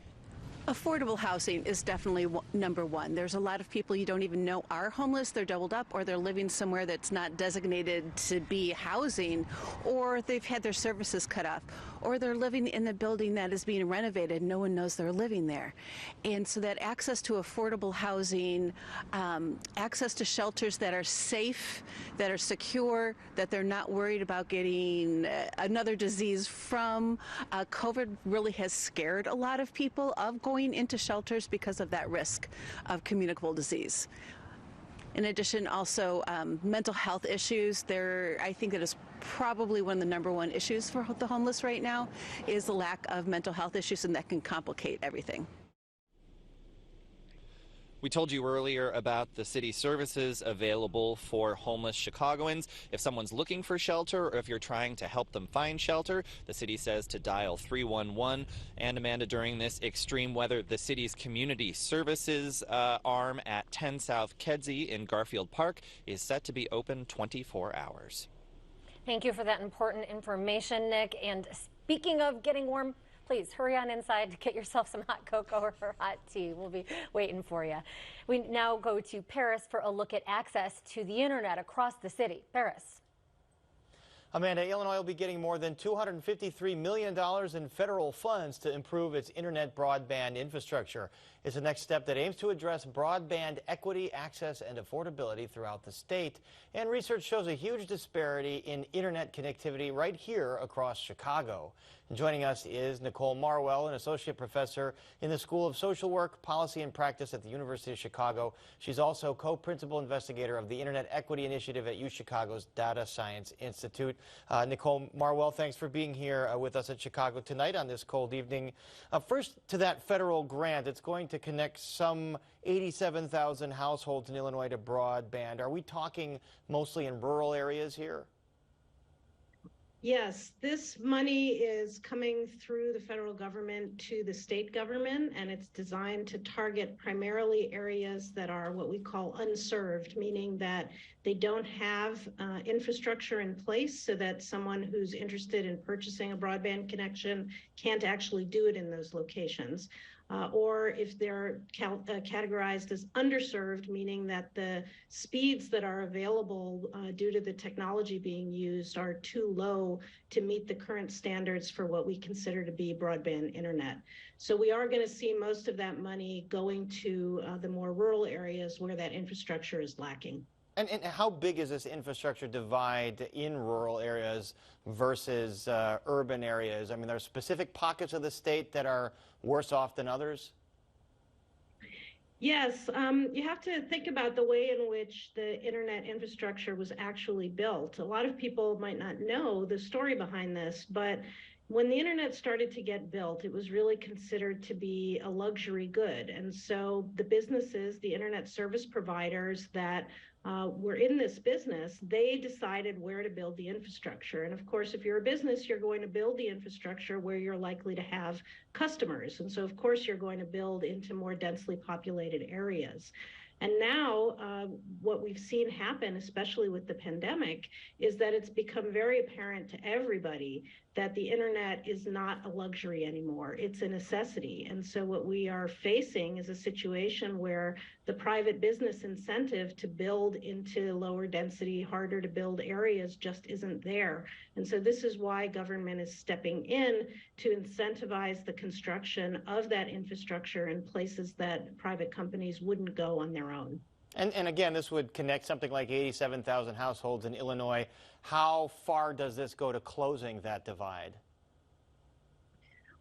Affordable housing is definitely number one. There's a lot of people you don't even know are homeless. They're doubled up, or they're living somewhere that's not designated to be housing, or they've had their services cut off, or they're living in the building that is being renovated. No one knows they're living there. And so that access to affordable housing, access to shelters that are safe, that are secure, that they're not worried about getting another disease from. COVID really has scared a lot of people of going into shelters because of that risk of communicable disease. In addition, also mental health issues. I think that is probably one of the number one issues for the homeless right now is the lack of mental health issues, and that can complicate everything. We told you earlier about the city services available for homeless Chicagoans. If someone's looking for shelter, or if you're trying to help them find shelter, the city says to dial 311. And Amanda, during this extreme weather, the city's community services arm at 10 South Kedzie in Garfield Park is set to be open 24 hours. Thank you for that important information, Nick. And speaking of getting warm, please hurry on inside to get yourself some hot cocoa or hot tea. We'll be waiting for you. We now go to Paris for a look at access to the internet across the city. Paris. Amanda, Illinois will be getting more than $253 million in federal funds to improve its internet broadband infrastructure. It's the next step that aims to address broadband equity, access, and affordability throughout the state. And research shows a huge disparity in internet connectivity right here across Chicago. And joining us is Nicole Marwell, an associate professor in the School of Social Work, Policy, and Practice at the University of Chicago. She's also co-principal investigator of the Internet Equity Initiative at UChicago's Data Science Institute. Nicole Marwell, thanks for being here with us at Chicago tonight on this cold evening. First, to that federal grant, it's going to connect some 87,000 households in Illinois to broadband. Are we talking mostly in rural areas here? Yes, this money is coming through the federal government to the state government, and it's designed to target primarily areas that are what we call unserved, meaning that they don't have infrastructure in place so that someone who's interested in purchasing a broadband connection can't actually do it in those locations. Or if they're categorized as underserved, meaning that the speeds that are available due to the technology being used are too low to meet the current standards for what we consider to be broadband internet. So we are going to see most of that money going to the more rural areas where that infrastructure is lacking. And how big is this infrastructure divide in rural areas versus urban areas? I mean, there are specific pockets of the state that are worse off than others? Yes, you have to think about the way in which the internet infrastructure was actually built. A lot of people might not know the story behind this, but when the internet started to get built, it was really considered to be a luxury good. And so the businesses, the internet service providers that were in this business, they decided where to build the infrastructure. And of course, if you're a business, you're going to build the infrastructure where you're likely to have customers. And so, of course, you're going to build into more densely populated areas. And now what we've seen happen, especially with the pandemic, is that it's become very apparent to everybody that the internet is not a luxury anymore. It's a necessity. And so what we are facing is a situation where the private business incentive to build into lower density, harder to build areas just isn't there. And so this is why government is stepping in to incentivize the construction of that infrastructure in places that private companies wouldn't go on their own. And again, this would connect something like 87,000 households in Illinois. How far does this go to closing that divide?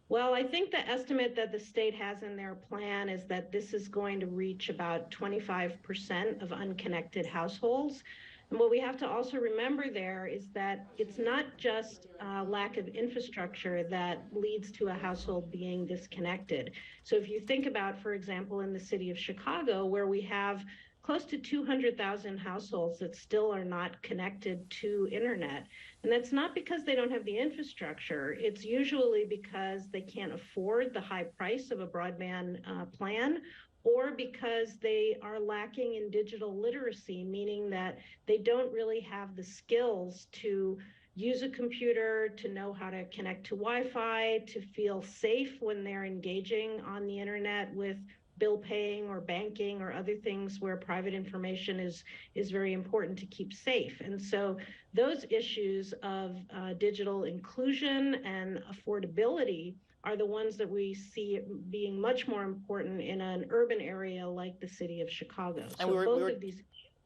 Well, I think the estimate that the state has in their plan is that this is going to reach about 25% of unconnected households. And what we have to also remember there is that it's not just lack of infrastructure that leads to a household being disconnected. So if you think about, for example, in the city of Chicago, where we have close to 200,000 households that still are not connected to internet. And that's not because they don't have the infrastructure. It's usually because they can't afford the high price of a broadband plan, or because they are lacking in digital literacy, meaning that they don't really have the skills to use a computer, to know how to connect to Wi-Fi, to feel safe when they're engaging on the internet with bill paying or banking or other things where private information is very important to keep safe. And so those issues of digital inclusion and affordability are the ones that we see being much more important in an urban area like the city of Chicago. And So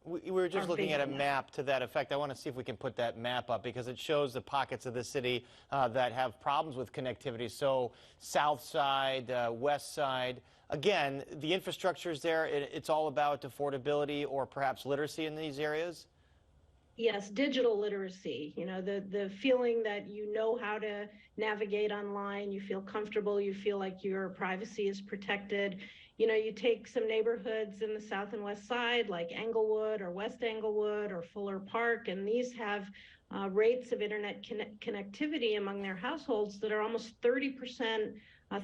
we were just looking at a map to that effect. I want to see if we can put that map up because it shows the pockets of the city that have problems with connectivity. So south side, west side. Again, the infrastructure is there. It's all about affordability or perhaps literacy in these areas? Yes, digital literacy, you know, the feeling that you know how to navigate online, you feel comfortable, you feel like your privacy is protected. You know, you take some neighborhoods in the south and west side like Englewood or West Englewood or Fuller Park, and these have rates of internet connectivity among their households that are almost 30%,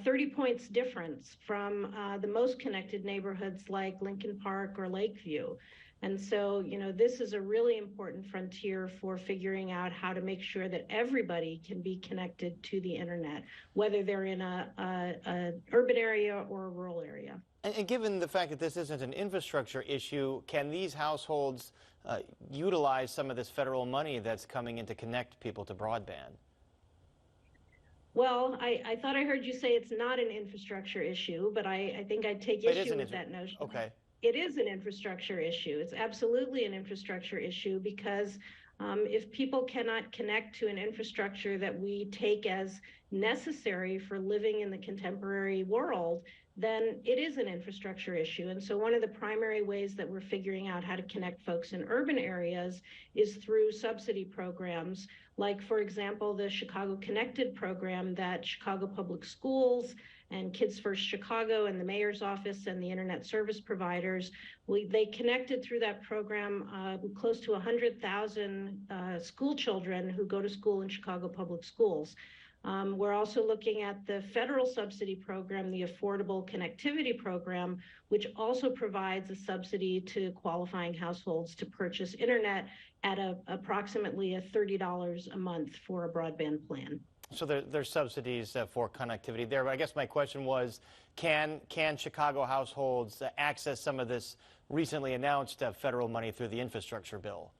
30 points difference from the most connected neighborhoods like Lincoln Park or Lakeview. And so, you know, this is a really important frontier for figuring out how to make sure that everybody can be connected to the internet, whether they're in a urban area or a rural area. And given the fact that this isn't an infrastructure issue, can these households utilize some of this federal money that's coming in to connect people to broadband? Well, I thought I heard you say it's not an infrastructure issue, but I think I take issue with that notion. Okay. It is an infrastructure issue. It's absolutely an infrastructure issue because if people cannot connect to an infrastructure that we take as necessary for living in the contemporary world, then it is an infrastructure issue. And so one of the primary ways that we're figuring out how to connect folks in urban areas is through subsidy programs, like, for example, the Chicago Connected program that Chicago Public Schools and Kids First Chicago and the mayor's office and the internet service providers. They connected through that program close to 100,000 school children who go to school in Chicago public schools. We're also looking at the federal subsidy program, the Affordable Connectivity Program, which also provides a subsidy to qualifying households to purchase internet at approximately $30 a month for a broadband plan. So there's subsidies for connectivity there. But I guess my question was, can Chicago households access some of this recently announced federal money through the infrastructure bill?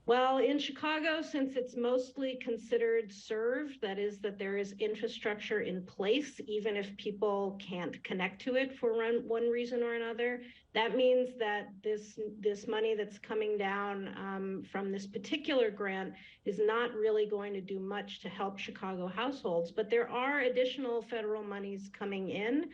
Well, in Chicago, since it's mostly considered served, that is that there is infrastructure in place, even if people can't connect to it for one reason or another, that means that this money that's coming down from this particular grant is not really going to do much to help Chicago households. But there are additional federal monies coming in.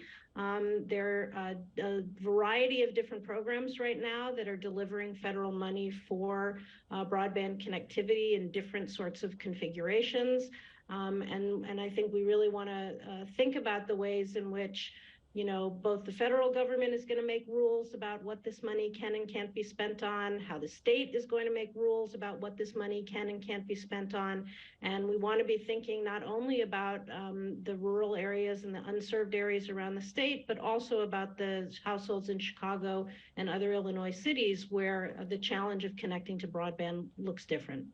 There are a variety of different programs right now that are delivering federal money for broadband connectivity in different sorts of configurations. And I think we really want to think about the ways in which, you know, both the federal government is going to make rules about what this money can and can't be spent on, how the state is going to make rules about what this money can and can't be spent on. And we want to be thinking not only about the rural areas and the unserved areas around the state, but also about the households in Chicago and other Illinois cities where the challenge of connecting to broadband looks different.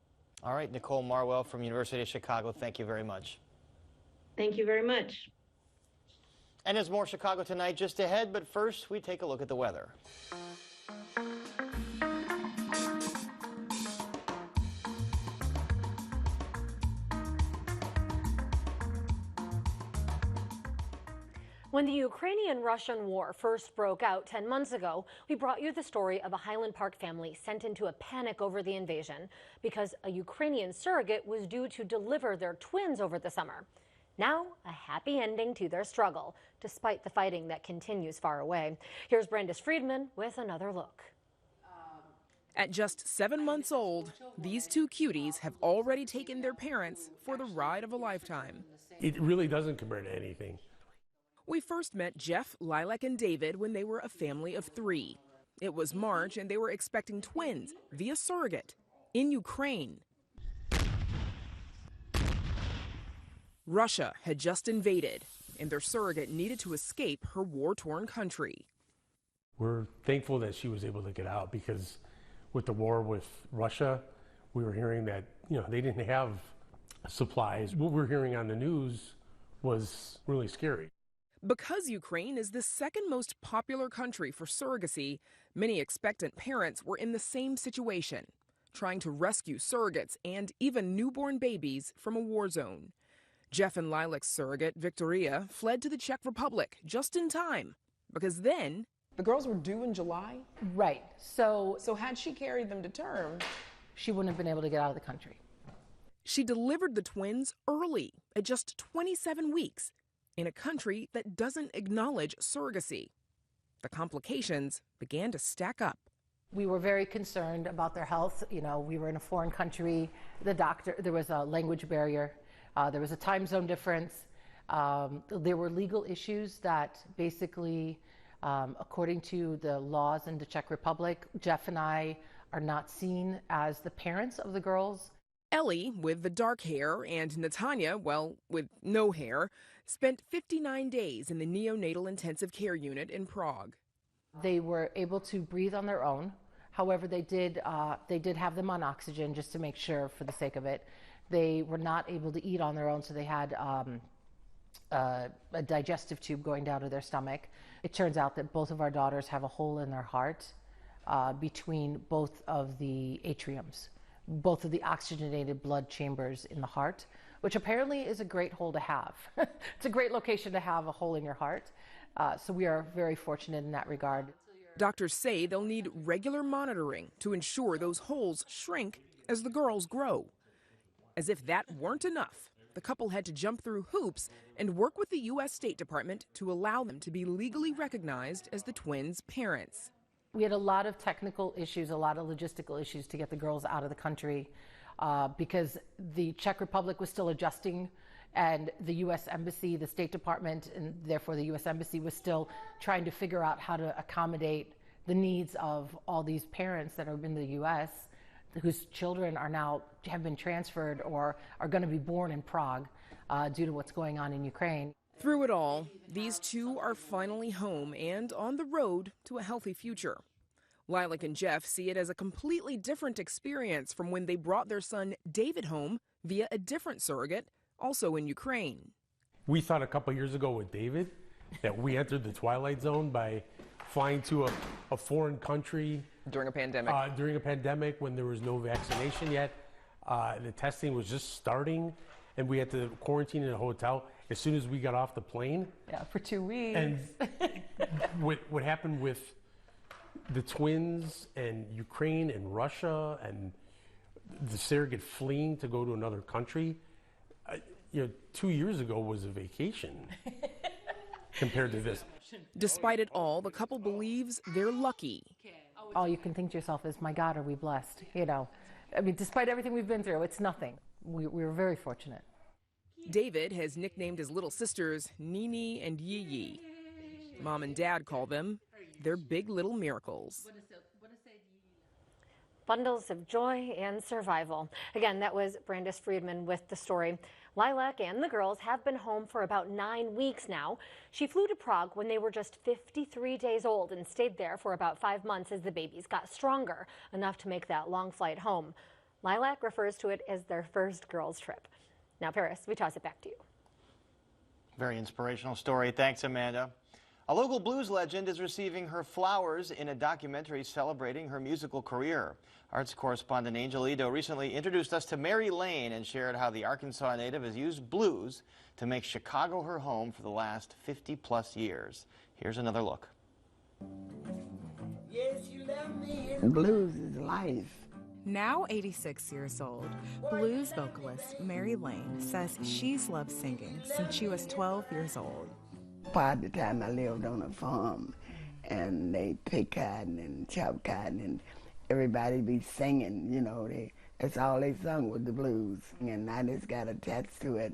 All right, Nicole Marwell from University of Chicago, thank you very much. Thank you very much. And there's more Chicago Tonight just ahead, but first we take a look at the weather. When the Ukrainian-Russian war first broke out 10 months ago, we brought you the story of a Highland Park family sent into a panic over the invasion because a Ukrainian surrogate was due to deliver their twins over the summer. Now, a happy ending to their struggle, despite the fighting that continues far away. Here's Brandis Friedman with another look. At just 7 months old, these two cuties have already taken their parents for the ride of a lifetime. It really doesn't compare to anything. We first met Jeff, Lilac, and David when they were a family of 3. It was March, and they were expecting twins via surrogate in Ukraine. Russia had just invaded, and their surrogate needed to escape her war-torn country. We're thankful that she was able to get out because with the war with Russia, we were hearing that, you know, they didn't have supplies. What we're hearing on the news was really scary. Because Ukraine is the second most popular country for surrogacy, many expectant parents were in the same situation, trying to rescue surrogates and even newborn babies from a war zone. Jeff and Lilac's surrogate, Victoria, fled to the Czech Republic just in time, because then... The girls were due in July? Right. So had she carried them to term, she wouldn't have been able to get out of the country. She delivered the twins early, at just 27 weeks, in a country that doesn't acknowledge surrogacy. The complications began to stack up. We were very concerned about their health. You know, we were in a foreign country. There was a language barrier. There was a time zone difference. There were legal issues that basically, according to the laws in the Czech Republic, Jeff and I are not seen as the parents of the girls. Ellie, with the dark hair, and Natanya, well, with no hair, spent 59 days in the neonatal intensive care unit in Prague. They were able to breathe on their own. However, they did have them on oxygen just to make sure, for the sake of it. They were not able to eat on their own, so they had a digestive tube going down to their stomach. It turns out that both of our daughters have a hole in their heart between both of the atriums, both of the oxygenated blood chambers in the heart, which apparently is a great hole to have. It's a great location to have a hole in your heart. So we are very fortunate in that regard. Doctors say they'll need regular monitoring to ensure those holes shrink as the girls grow. As if that weren't enough, the couple had to jump through hoops and work with the U.S. State Department to allow them to be legally recognized as the twins' parents. We had a lot of technical issues, a lot of logistical issues to get the girls out of the country because the Czech Republic was still adjusting And the U.S. Embassy, the State Department, and therefore the U.S. Embassy was still trying to figure out how to accommodate the needs of all these parents that are in the U.S. whose children have been transferred or are going to be born in Prague due to what's going on in Ukraine. Through it all, these two are finally home and on the road to a healthy future. Lilac and Jeff see it as a completely different experience from when they brought their son David home via a different surrogate, also in Ukraine. We thought a couple years ago with David that we entered the twilight zone by flying to a foreign country. During a pandemic. During a pandemic when there was no vaccination yet. The testing was just starting and we had to quarantine in a hotel as soon as we got off the plane. Yeah, for 2 weeks. And what happened with the twins and Ukraine and Russia and the surrogate fleeing to go to another country, 2 years ago was a vacation compared to this. Despite it all, the couple believes they're lucky. All you can think to yourself is, my God, are we blessed? I mean, despite everything we've been through, it's nothing. We were very fortunate. David has nicknamed his little sisters Nini and Yi Yi. Mom and Dad call them their big little miracles. Bundles of joy and survival. Again, that was Brandis Friedman with the story. Lilac and the girls have been home for about 9 weeks now. She flew to Prague when they were just 53 days old and stayed there for about 5 months as the babies got stronger, enough to make that long flight home. Lilac refers to it as their first girls' trip. Now, Paris, we toss it back to you. Very inspirational story. Thanks, Amanda. A local blues legend is receiving her flowers in a documentary celebrating her musical career. Arts correspondent Angel Edo recently introduced us to Mary Lane and shared how the Arkansas native has used blues to make Chicago her home for the last 50-plus years. Here's another look. Yes, you love me. Blues is life. Now 86 years old, blues vocalist Mary Lane says she's loved singing since she was 12 years old. Part of the time I lived on a farm, and they pick cotton and chop cotton, and everybody be singing, that's all they sung was the blues, and I just got attached to it.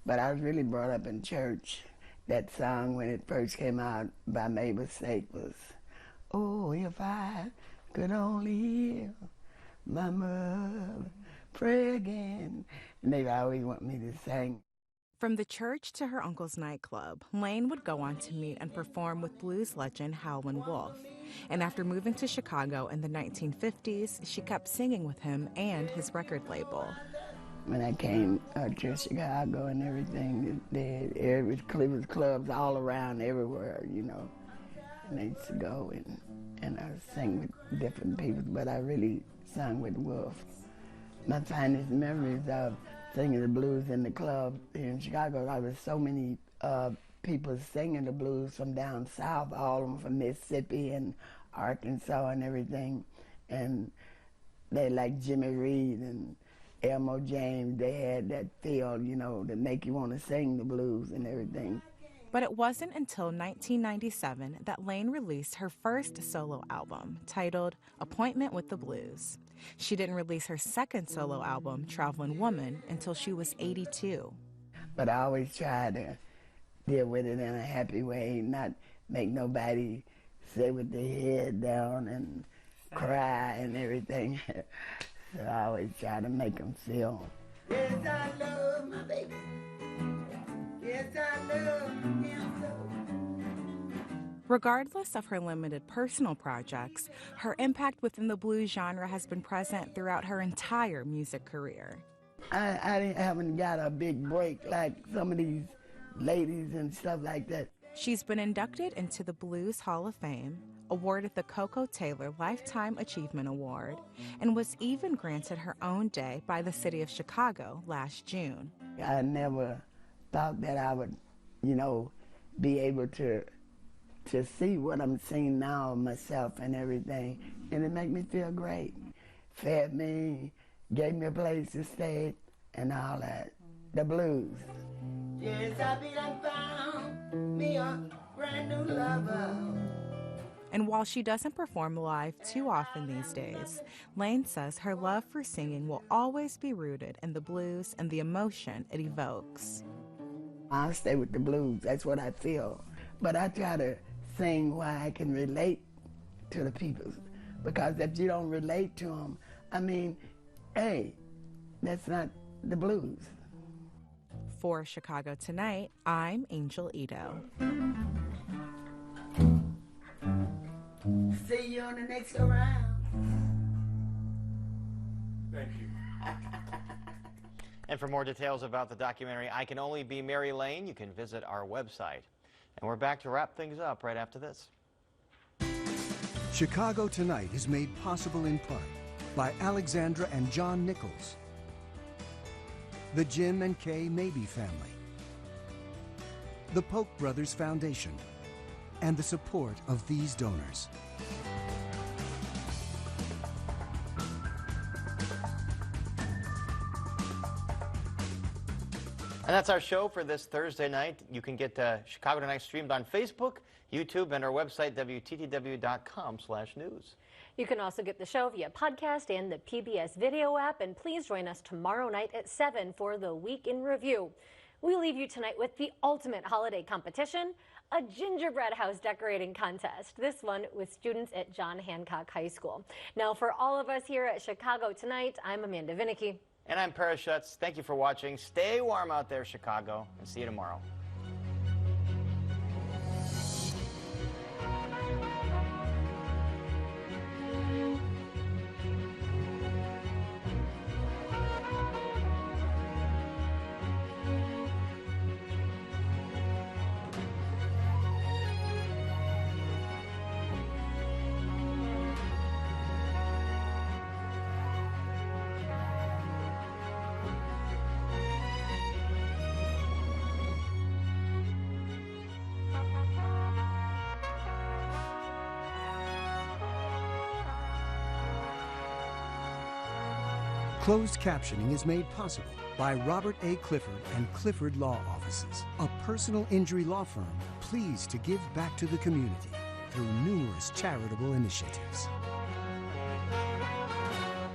But I was really brought up in church. That song, when it first came out by Mabel Sake, was, oh, if I could only hear my mother pray again. And they always want me to sing. From the church to her uncle's nightclub, Lane would go on to meet and perform with blues legend Howlin' Wolf. And after moving to Chicago in the 1950s, she kept singing with him and his record label. When I came to Chicago and everything, there was clubs all around everywhere, And I used to go and I sang with different people, but I really sang with Wolf. My finest memories of singing the blues in the club here in Chicago, I was so many people singing the blues from down south, all of them from Mississippi and Arkansas and everything. And they like Jimmy Reed and Elmo James, they had that feel, that make you want to sing the blues and everything. But it wasn't until 1997 that Lane released her first solo album, titled Appointment with the Blues. She didn't release her second solo album, Traveling Woman, until she was 82. But I always try to deal with it in a happy way, not make nobody sit with their head down and cry and everything. So I always try to make them feel. Yes, I love my baby. Yes, I love him so. Regardless of her limited personal projects, her impact within the blues genre has been present throughout her entire music career. I haven't got a big break like some of these ladies and stuff like that. She's been inducted into the Blues Hall of Fame, awarded the Coco Taylor Lifetime Achievement Award, and was even granted her own day by the city of Chicago last June. I never thought that I would, be able to see what I'm seeing now of myself and everything, and it made me feel great. Fed me, gave me a place to stay, and all that. The blues. Yes, I be done found me a brand new lover. And while she doesn't perform live too often these days, Lane says her love for singing will always be rooted in the blues and the emotion it evokes. I'll stay with the blues. That's what I feel. But I try to sing where I can relate to the people. Because if you don't relate to them, I mean, hey, that's not the blues. For Chicago Tonight, I'm Angel Ito. See you on the next go round. Thank you. And for more details about the documentary I Can Only Be Mary Lane, you can visit our website. And we're back to wrap things up right after this. Chicago Tonight is made possible in part by Alexandra and John Nichols, the Jim and Kay Mabee family, the Polk Brothers Foundation, and the support of these donors. And that's our show for this Thursday night. You can get Chicago Tonight streamed on Facebook, YouTube, and our website, WTTW.com/news. You can also get the show via podcast and the PBS video app. And please join us tomorrow night at 7 for the Week in Review. We leave you tonight with the ultimate holiday competition, a gingerbread house decorating contest. This one with students at John Hancock High School. Now, for all of us here at Chicago Tonight, I'm Amanda Vinicky. And I'm Paris Schutz. Thank you for watching. Stay warm out there, Chicago, and see you tomorrow. Closed captioning is made possible by Robert A. Clifford and Clifford Law Offices, a personal injury law firm pleased to give back to the community through numerous charitable initiatives.